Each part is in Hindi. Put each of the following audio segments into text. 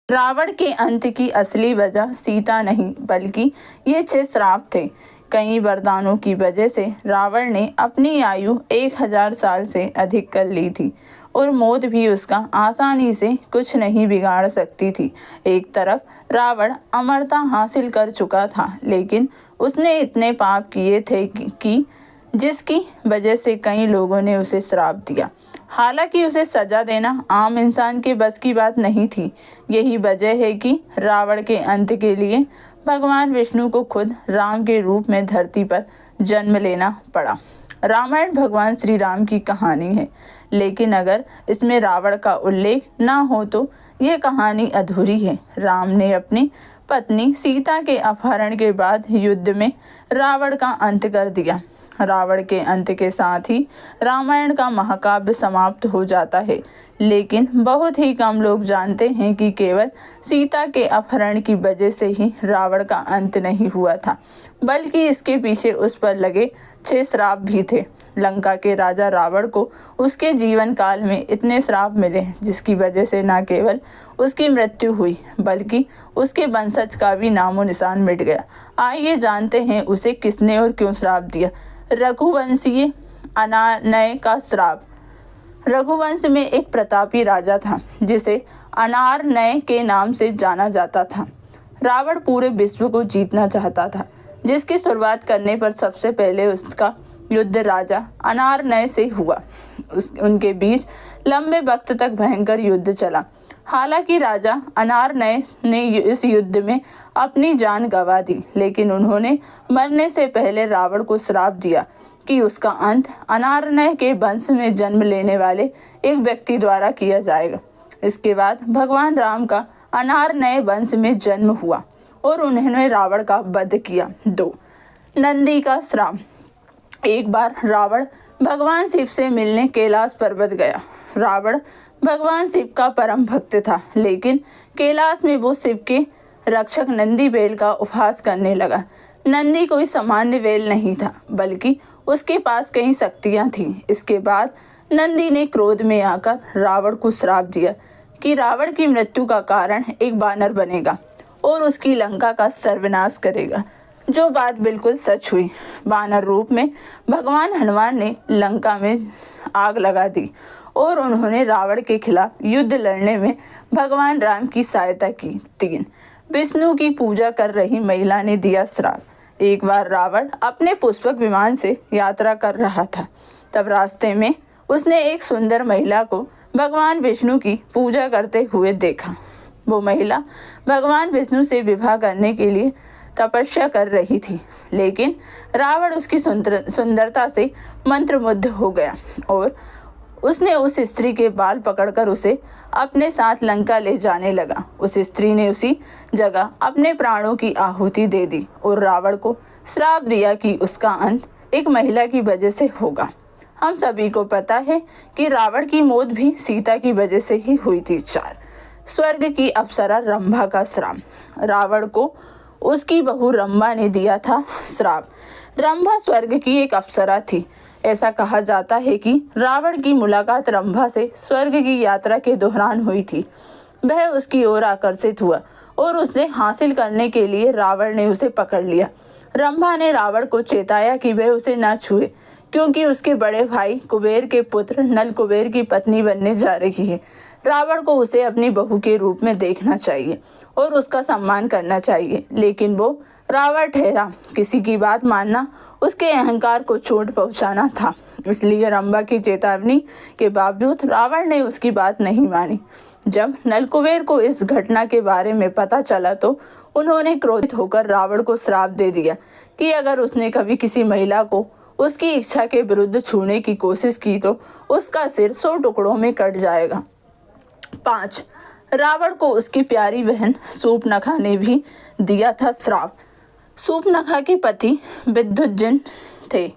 रावण के अंत की असली वजह सीता नहीं बल्कि ये 6 श्राप थे। कई वरदानों की वजह से रावण ने अपनी आयु 1000 साल से अधिक कर ली थी और मौत भी उसका आसानी से कुछ नहीं बिगाड़ सकती थी। एक तरफ रावण अमरता हासिल कर चुका था, लेकिन उसने इतने पाप किए थे कि जिसकी वजह से कई लोगों ने उसे श्राप दिया। हालांकि उसे सजा देना आम इंसान के बस की बात नहीं थी। यही वजह है कि रावण के अंत के लिए भगवान विष्णु को खुद राम के रूप में धरती पर जन्म लेना पड़ा। रामायण भगवान श्री राम की कहानी है, लेकिन अगर इसमें रावण का उल्लेख ना हो तो ये कहानी अधूरी है। राम ने अपनी पत्नी सीता के अपहरण के बाद युद्ध में रावण का अंत कर दिया। रावण के अंत के साथ ही रामायण का महाकाव्य समाप्त हो जाता है, लेकिन बहुत ही कम लोग जानते हैं कि केवल सीता के अपहरण की वजह से ही रावण का अंत नहीं हुआ था, बल्कि इसके पीछे उस पर लगे 6 श्राप भी थे। लंका के राजा रावण को उसके जीवन काल में इतने श्राप मिले जिसकी वजह से न केवल उसकी मृत्यु हुई बल्कि उसके वंशज का भी नामो निशान मिट गया। आइए जानते हैं उसे किसने और क्यों श्राप दिया। रघुवंशीय अनानय का श्राप। रघुवंश में एक प्रतापी राजा था जिसे अनारनय के नाम से जाना जाता था। रावण पूरे विश्व को जीतना चाहता था, जिसकी शुरुआत करने पर सबसे पहले उसका युद्ध राजा अनारनय से हुआ। उनके बीच लंबे वक्त तक भयंकर युद्ध चला। हालांकि राजा अनारनय ने इस युद्ध में अपनी जान गंवा दी, लेकिन उन्होंने मरने से पहले रावण को श्राप दिया कि उसका अंत अनारनय के वंश में जन्म लेने वाले एक व्यक्ति द्वारा किया जाएगा। इसके बाद भगवान राम का अनारनय वंश में जन्म हुआ और उन्होंने रावण का वध किया। 2. नंदी का श्राप। एक बार रावण भगवान शिव से मिलने कैलाश पर्वत गया। रावण भगवान शिव का परम भक्त था, लेकिन कैलाश में वो शिव के रक्षक नंदी बैल का उपहास करने लगा। नंदी कोई सामान्य बैल नहीं था, बल्कि उसके पास कई शक्तियां थीं। इसके बाद नंदी ने क्रोध में आकर रावण को श्राप दिया कि रावण की मृत्यु का कारण एक बानर बनेगा और उसकी लंका का सर्वनाश करेगा, जो बात बिल्कुल सच हुई। बानर रूप में भगवान हनुमान ने लंका में आग लगा दी और उन्होंने रावण के खिलाफ युद्ध लड़ने में भगवान राम की सहायता की। 3. विष्णु की पूजा कर रही महिला ने दिया श्राप। एक बार रावण अपने पुष्पक विमान से यात्रा कर रहा था। तब रास्ते में उसने एक सुंदर महिला को भगवान विष्णु की पूजा करते हुए देखा। वो महिला भगवान विष्णु से विवाह करने के लिए तपस्या कर रही थी, लेकिन रावण उसकी सुंदरता से मंत्रमुग्ध हो गया और उसने उस स्त्री के बाल पकड़कर उसे अपने साथ लंका ले जाने लगा। उस स्त्री ने उसी जगह अपने प्राणों की आहुति दे दी और रावण को श्राप दिया कि उसका अंत एक महिला की वजह से होगा। हम सभी को पता है कि रावण की मौत भी सीता की वजह से ही हुई थी। 4. स्वर्ग की अप्सरा रंभा का श्राप। रावण को उसकी बहू रंभा ने दिया था श्राप। रंभा स्वर्ग की एक अप्सरा थी। ऐसा कहा जाता है कि रावण की मुलाकात रंभा से स्वर्ग की यात्रा के दौरान हुई थी। वह उसकी ओर आकर्षित हुआ और उसे हासिल करने के लिए रावण ने उसे पकड़ लिया। रंभा ने रावण को चेताया कि वह उसे न छुए, क्योंकि उसके बड़े भाई कुबेर के पुत्र नल कुबेर की पत्नी बनने जा रही है। रावण को उसे अपनी बहू के रूप में देखना चाहिए और उसका सम्मान करना चाहिए, लेकिन वो रावण ठहरा। किसी की बात मानना उसके अहंकार को चोट पहुंचाना था, इसलिए रंभा की चेतावनी के बावजूद रावण ने उसकी बात नहीं मानी। जब नलकुबेर को इस घटना के बारे में पता चला तो उन्होंने क्रोधित होकर रावण को श्राप दे दिया कि अगर उसने कभी किसी महिला को उसकी इच्छा के विरुद्ध छूने की कोशिश की तो उसका सिर 100 टुकड़ों में कट जाएगा। 5. रावण को उसकी प्यारी बहन शूर्पणखा ने भी दिया था श्राप। शूर्पणखा के पति विद्युज्जन थे,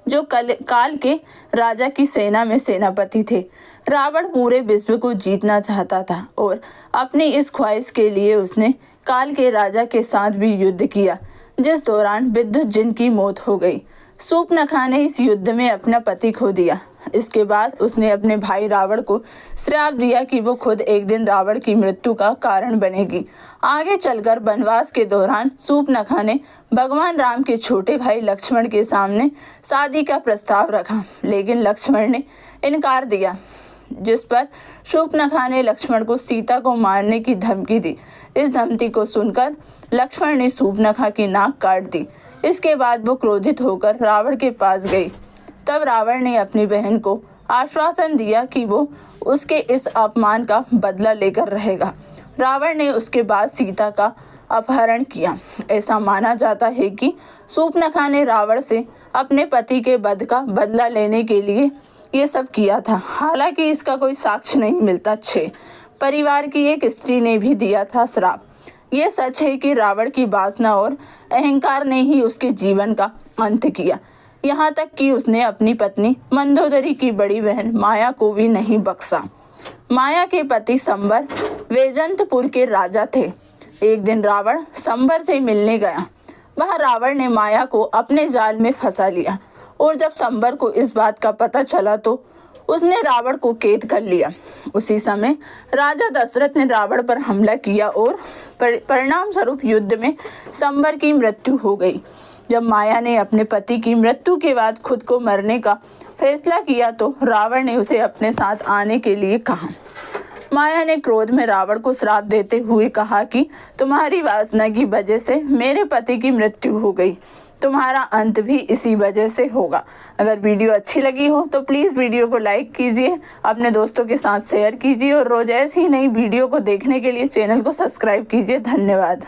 जो काल के राजा की सेना में सेनापति थे। रावण पूरे विश्व को जीतना चाहता था और अपनी इस ख्वाहिश के लिए उसने काल के राजा के साथ भी युद्ध किया, जिस दौरान विद्युज्जन की मौत हो गई। शूर्पणखा ने इस युद्ध में अपना पति खो दिया। इसके बाद उसने अपने भाई रावण को श्राप दिया कि वो खुद एक दिन रावण की मृत्यु का कारण बनेगी। आगे चलकर वनवास के दौरान शूर्पणखा ने भगवान राम के छोटे भाई लक्ष्मण के सामने शादी का प्रस्ताव रखा, लेकिन लक्ष्मण ने इनकार दिया, जिस पर शूर्पणखा ने लक्ष्मण को सीता को मारने की धमकी दी। इस धमकी को सुनकर लक्ष्मण ने शूर्पणखा की नाक काट दी। इसके बाद वो क्रोधित होकर रावण के पास गई। तब रावण ने अपनी बहन को आश्वासन दिया कि वो उसके इस अपमान का बदला लेकर रहेगा। रावण ने उसके बाद सीता का अपहरण किया। ऐसा माना जाता है कि शूर्पणखा ने रावण से अपने पति के वध का बदला लेने के लिए ये सब किया था। हालांकि इसका कोई साक्ष्य नहीं मिलता। 6 परिवार की एक स्त्री ने भी दिया था श्राप। ये सच है कि रावण की वासना और अहंकार ने ही उसके जीवन का अंत किया, यहाँ तक कि उसने अपनी पत्नी मंदोदरी की बड़ी बहन माया को भी नहीं बख्शा। माया के पति संबर वैजंतपुर के राजा थे। एक दिन रावण संबर से मिलने गया। वहाँ रावण ने माया को अपने जाल में फंसा लिया और जब संबर को इस बात का पता चला तो उसने रावण को कैद कर लिया। उसी समय राजा दशरथ ने रावण पर हमला किया और परिणाम स्वरूप युद्ध में संबर की मृत्यु हो गई। जब माया ने अपने पति की मृत्यु के बाद खुद को मरने का फैसला किया तो रावण ने उसे अपने साथ आने के लिए कहा। माया ने क्रोध में रावण को श्राप देते हुए कहा कि तुम्हारी वासना की वजह से मेरे पति की मृत्यु हो गई, तुम्हारा अंत भी इसी वजह से होगा। अगर वीडियो अच्छी लगी हो तो प्लीज़ वीडियो को लाइक कीजिए, अपने दोस्तों के साथ शेयर कीजिए और रोज़ ऐसी ही नई वीडियो को देखने के लिए चैनल को सब्सक्राइब कीजिए। धन्यवाद।